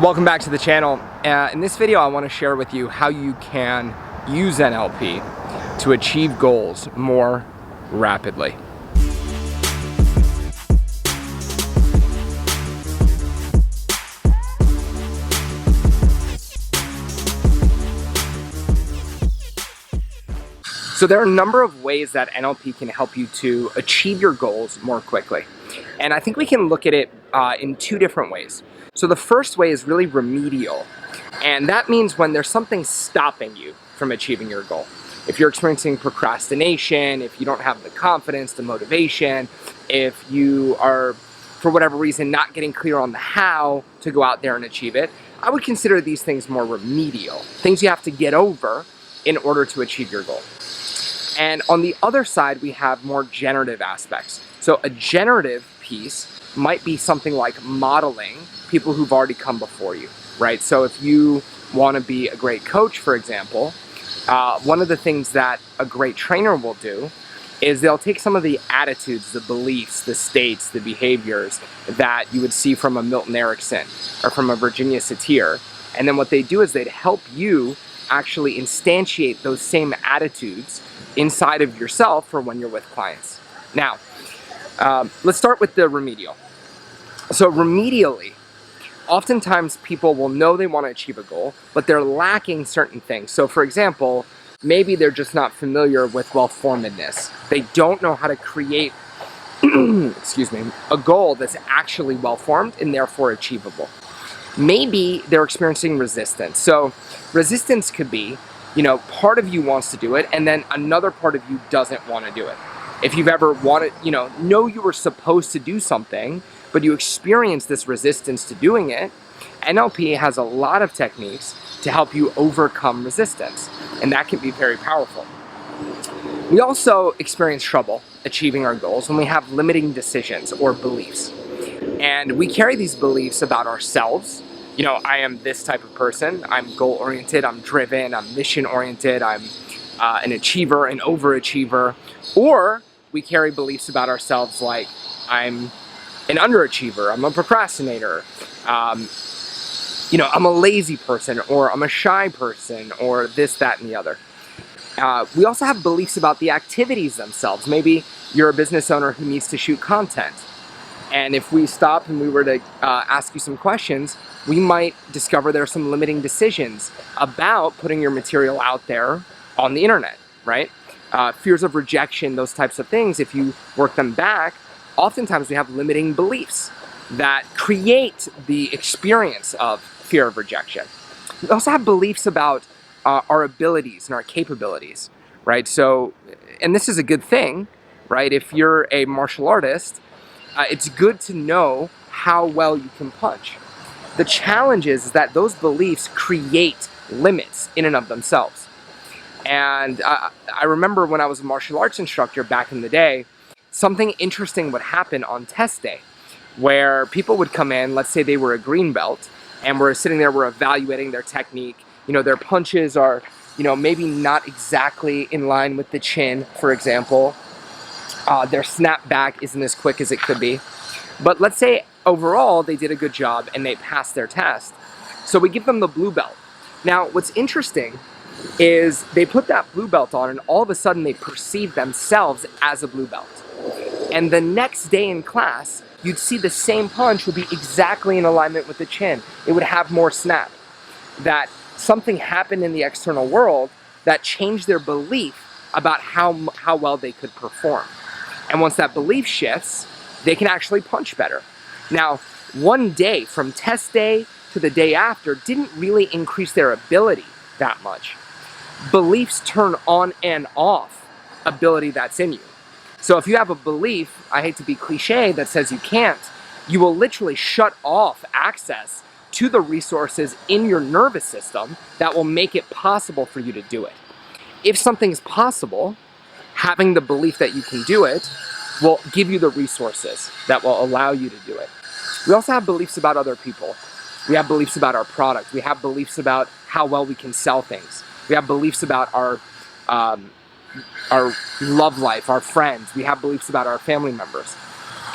Welcome back to the channel. In this video, I want to share with you how you can use NLP to achieve goals more rapidly. So there are a number of ways that NLP can help you to achieve your goals more quickly. And I think we can look at it in two different ways. So the first way is really remedial. And that means when there's something stopping you from achieving your goal. If you're experiencing procrastination, if you don't have the confidence, the motivation, if you are, for whatever reason, not getting clear on the how to go out there and achieve it, I would consider these things more remedial. Things you have to get over in order to achieve your goal. And on the other side, we have more generative aspects. So a generative piece might be something like modeling people who've already come before you, right? So if you want to be a great coach, for example, one of the things that a great trainer will do is they'll take some of the attitudes, the beliefs, the states, the behaviors that you would see from a Milton Erickson or from a Virginia Satir. And then what they do is they'd help you actually instantiate those same attitudes inside of yourself for when you're with clients. Now, let's start with the remedial. So remedially, oftentimes people will know they want to achieve a goal, but they're lacking certain things. So for example, maybe they're just not familiar with well-formedness. They don't know how to create excuse me, a goal that's actually well-formed and therefore achievable. Maybe they're experiencing resistance. So resistance could be, part of you wants to do it and then another part of you doesn't want to do it. If you've ever wanted, know you were supposed to do something, but you experience this resistance to doing it, NLP has a lot of techniques to help you overcome resistance, and that can be very powerful. We also experience trouble achieving our goals when we have limiting decisions or beliefs. And we carry these beliefs about ourselves. I am this type of person, I'm goal-oriented, I'm driven, I'm mission-oriented, I'm an achiever, an overachiever. Or we carry beliefs about ourselves like, I'm an underachiever, I'm a procrastinator, I'm a lazy person, or I'm a shy person, or this, that, and the other. We also have beliefs about the activities themselves. Maybe you're a business owner who needs to shoot content. And if we stop and we were to ask you some questions, we might discover there are some limiting decisions about putting your material out there on the internet, right? Fears of rejection, those types of things, if you work them back, oftentimes we have limiting beliefs that create the experience of fear of rejection. We also have beliefs about our abilities and our capabilities, right? So, and this is a good thing, right? If you're a martial artist, it's good to know how well you can punch. The challenge is that those beliefs create limits in and of themselves. And I remember when I was a martial arts instructor back in the day, something interesting would happen on test day where people would come in, let's say they were a green belt, and we're sitting there, we're evaluating their technique. Their punches are, maybe not exactly in line with the chin, for example. Their snap back isn't as quick as it could be. But let's say overall they did a good job and they passed their test. So we give them the blue belt. Now, what's interesting is they put that blue belt on and all of a sudden they perceive themselves as a blue belt. And the next day in class, you'd see the same punch would be exactly in alignment with the chin. It would have more snap. That something happened in the external world that changed their belief about how well they could perform. And once that belief shifts, they can actually punch better. Now, one day from test day to the day after didn't really increase their ability that much. Beliefs turn on and off ability that's in you. So if you have a belief, I hate to be cliche, that says you can't, you will literally shut off access to the resources in your nervous system that will make it possible for you to do it. If something's possible, having the belief that you can do it will give you the resources that will allow you to do it. We also have beliefs about other people. We have beliefs about our product. We have beliefs about how well we can sell things. We have beliefs about our love life, our friends. We have beliefs about our family members.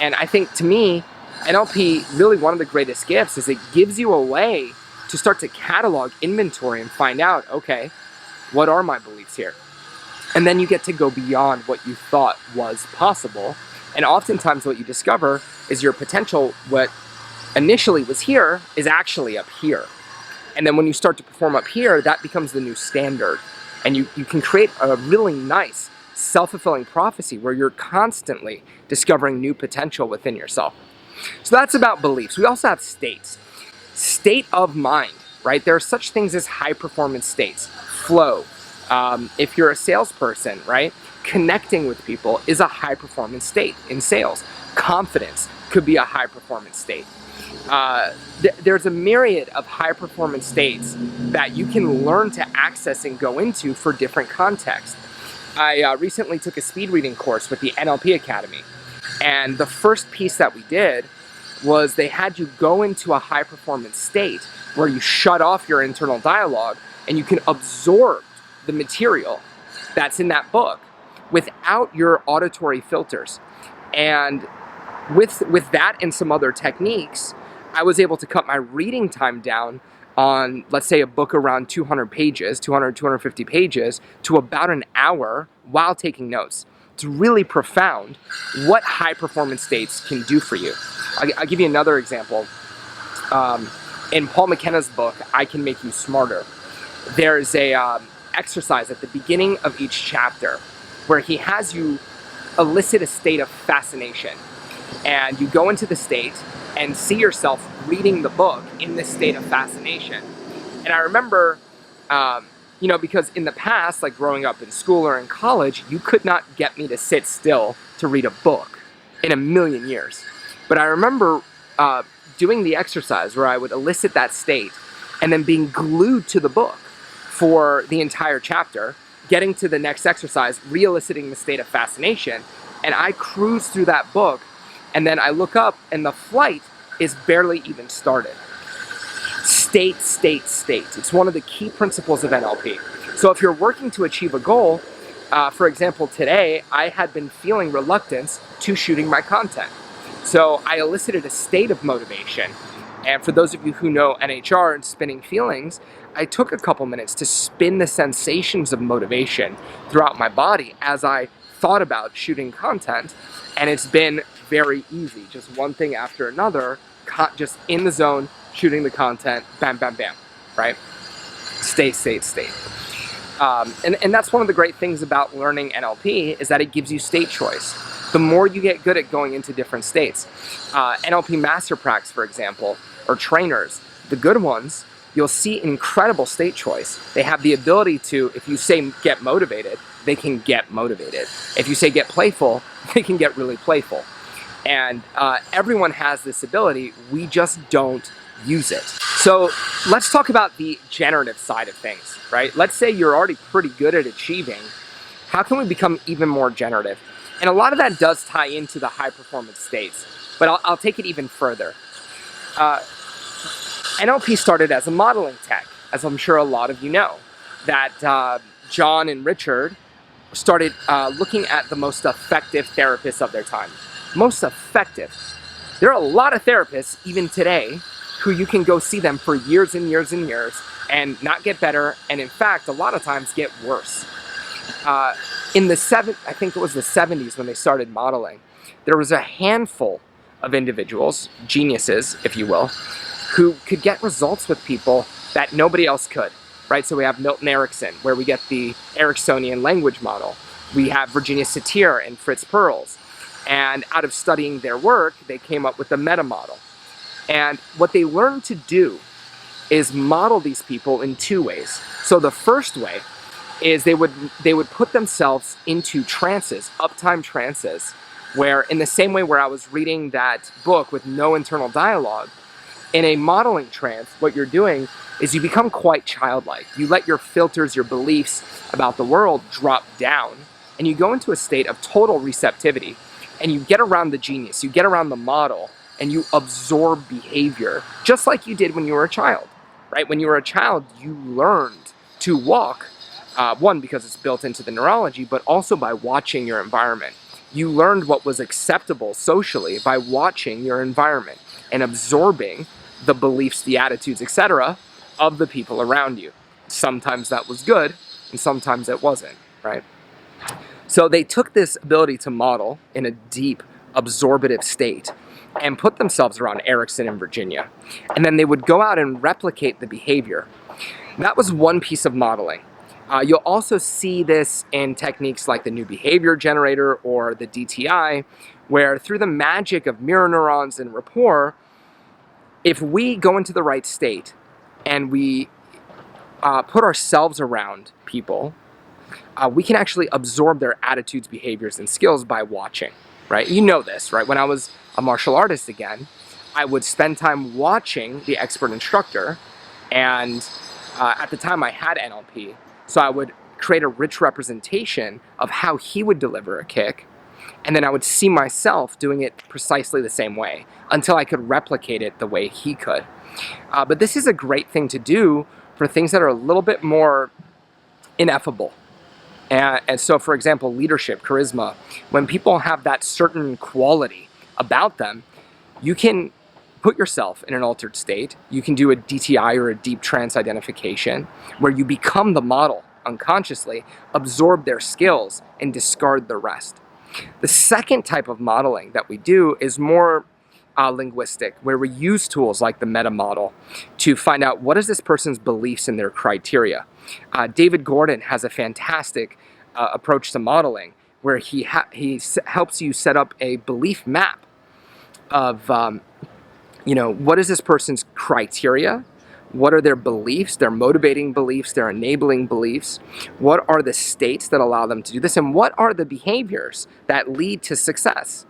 And I think, to me, NLP, really one of the greatest gifts is it gives you a way to start to catalog, inventory, and find out, okay, what are my beliefs here? And then you get to go beyond what you thought was possible. And oftentimes what you discover is your potential, what initially was here, is actually up here. And then when you start to perform up here, that becomes the new standard. And you can create a really nice self-fulfilling prophecy where you're constantly discovering new potential within yourself. So that's about beliefs. We also have states. State of mind, right? There are such things as high performance states. Flow. If you're a salesperson, right? Connecting with people is a high performance state in sales. Confidence could be a high performance state. There's a myriad of high performance states that you can learn to access and go into for different contexts. I recently took a speed reading course with the NLP Academy, and the first piece that we did was they had you go into a high performance state where you shut off your internal dialogue and you can absorb the material that's in that book without your auditory filters. And with that and some other techniques, I was able to cut my reading time down on, let's say, a book around 200 pages, 200, 250 pages, to about an hour while taking notes. It's really profound what high performance states can do for you. I'll give you another example. In Paul McKenna's book, I Can Make You Smarter, there's a exercise at the beginning of each chapter where he has you elicit a state of fascination. And you go into the state and see yourself reading the book in this state of fascination. And I remember, because in the past, like growing up in school or in college, you could not get me to sit still to read a book in a million years. But I remember doing the exercise where I would elicit that state and then being glued to the book for the entire chapter, getting to the next exercise, re-eliciting the state of fascination, and I cruise through that book. And then I look up and the flight is barely even started. State, state, state. It's one of the key principles of NLP. So if you're working to achieve a goal, for example, today I had been feeling reluctance to shooting my content. So I elicited a state of motivation. And for those of you who know NHR and spinning feelings, I took a couple minutes to spin the sensations of motivation throughout my body as I thought about shooting content. And it's been very easy, just one thing after another, just in the zone, shooting the content, bam, bam, bam, right? State, state, state. And that's one of the great things about learning NLP is that it gives you state choice. The more you get good at going into different states. NLP master practice, for example, or trainers, the good ones, you'll see incredible state choice. They have the ability to, if you say get motivated, they can get motivated. If you say get playful, they can get really playful. And everyone has this ability, we just don't use it. So let's talk about the generative side of things, right? Let's say you're already pretty good at achieving. How can we become even more generative? And a lot of that does tie into the high performance states, but I'll take it even further. NLP started as a modeling tech, as I'm sure a lot of you know, that John and Richard started looking at the most effective therapists of their time. Most effective. There are a lot of therapists, even today, who you can go see them for years and years and years and not get better, and in fact, a lot of times get worse. In the I think it was the 70s when they started modeling, there was a handful of individuals, geniuses, if you will, who could get results with people that nobody else could, right? So we have Milton Erickson, where we get the Ericksonian language model. We have Virginia Satir and Fritz Perls. And out of studying their work, they came up with the meta model. And what they learned to do is model these people in two ways. So the first way is they would put themselves into trances, uptime trances, where in the same way where I was reading that book with no internal dialogue, in a modeling trance, what you're doing is you become quite childlike. You let your filters, your beliefs about the world drop down, and you go into a state of total receptivity. And you get around the genius, you get around the model, and you absorb behavior, just like you did when you were a child, right? When you were a child, you learned to walk, one, because it's built into the neurology, but also by watching your environment. You learned what was acceptable socially by watching your environment and absorbing the beliefs, the attitudes, etc. of the people around you. Sometimes that was good, and sometimes it wasn't, right? So they took this ability to model in a deep, absorptive state and put themselves around Erickson in Virginia. And then they would go out and replicate the behavior. That was one piece of modeling. You'll also see this in techniques like the new behavior generator or the DTI, where through the magic of mirror neurons and rapport, if we go into the right state and we put ourselves around people, we can actually absorb their attitudes, behaviors, and skills by watching, right? You know this, right? When I was a martial artist again, I would spend time watching the expert instructor, and at the time I had NLP, so I would create a rich representation of how he would deliver a kick, and then I would see myself doing it precisely the same way until I could replicate it the way he could. But this is a great thing to do for things that are a little bit more ineffable. And so, for example, leadership, charisma, when people have that certain quality about them, you can put yourself in an altered state. You can do a DTI or a deep trance identification where you become the model unconsciously, absorb their skills, and discard the rest. The second type of modeling that we do is more linguistic, where we use tools like the meta model to find out what is this person's beliefs and their criteria. David Gordon has a fantastic approach to modeling where he helps you set up a belief map of what is this person's criteria, what are their beliefs, their motivating beliefs, their enabling beliefs, what are the states that allow them to do this, and what are the behaviors that lead to success,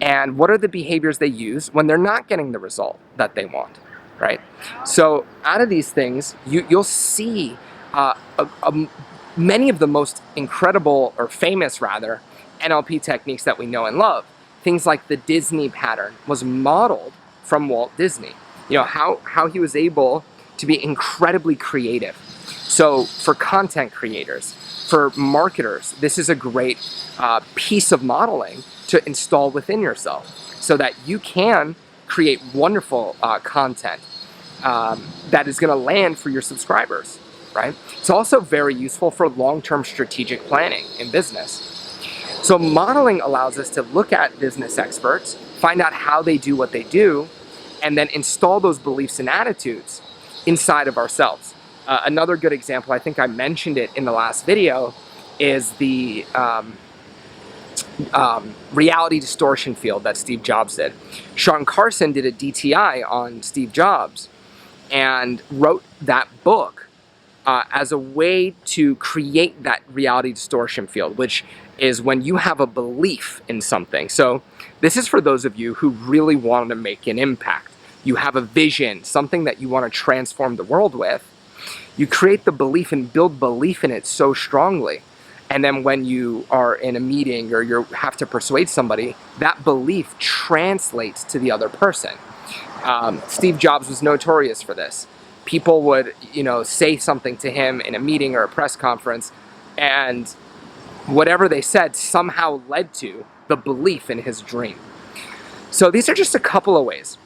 and what are the behaviors they use when they're not getting the result that they want, right? So out of these things, you'll see many of the most incredible, or famous rather, NLP techniques that we know and love. Things like the Disney pattern was modeled from Walt Disney. How he was able to be incredibly creative. So for content creators, for marketers, this is a great piece of modeling to install within yourself so that you can create wonderful content that is going to land for your subscribers, right? It's also very useful for long-term strategic planning in business. So modeling allows us to look at business experts, find out how they do what they do, and then install those beliefs and attitudes inside of ourselves. Another good example, I think I mentioned it in the last video, is the reality distortion field that Steve Jobs did. Sean Carson did a DTI on Steve Jobs and wrote that book as a way to create that reality distortion field, which is when you have a belief in something. So this is for those of you who really want to make an impact. You have a vision, something that you want to transform the world with. You create the belief and build belief in it so strongly. And then when you are in a meeting or you have to persuade somebody, that belief translates to the other person. Steve Jobs was notorious for this. People would, say something to him in a meeting or a press conference, and whatever they said somehow led to the belief in his dream. So these are just a couple of ways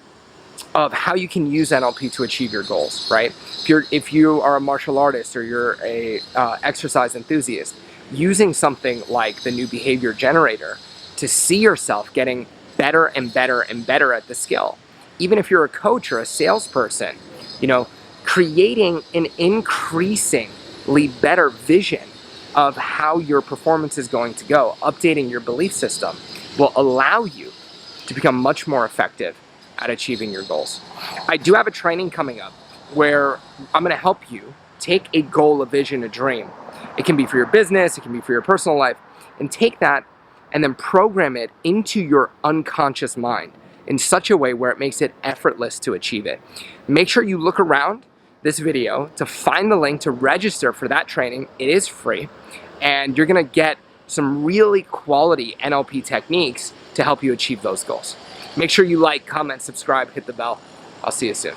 of how you can use NLP to achieve your goals, right? If you are a martial artist or you're a exercise enthusiast, using something like the new behavior generator to see yourself getting better and better and better at the skill. Even if you're a coach or a salesperson, creating an increasingly better vision of how your performance is going to go, updating your belief system will allow you to become much more effective at achieving your goals. I do have a training coming up where I'm going to help you take a goal, a vision, a dream. It can be for your business, it can be for your personal life, and take that and then program it into your unconscious mind in such a way where it makes it effortless to achieve it. Make sure you look around this video to find the link to register for that training. It is free, and you're going to get some really quality NLP techniques to help you achieve those goals. Make sure you like, comment, subscribe, hit the bell. I'll see you soon.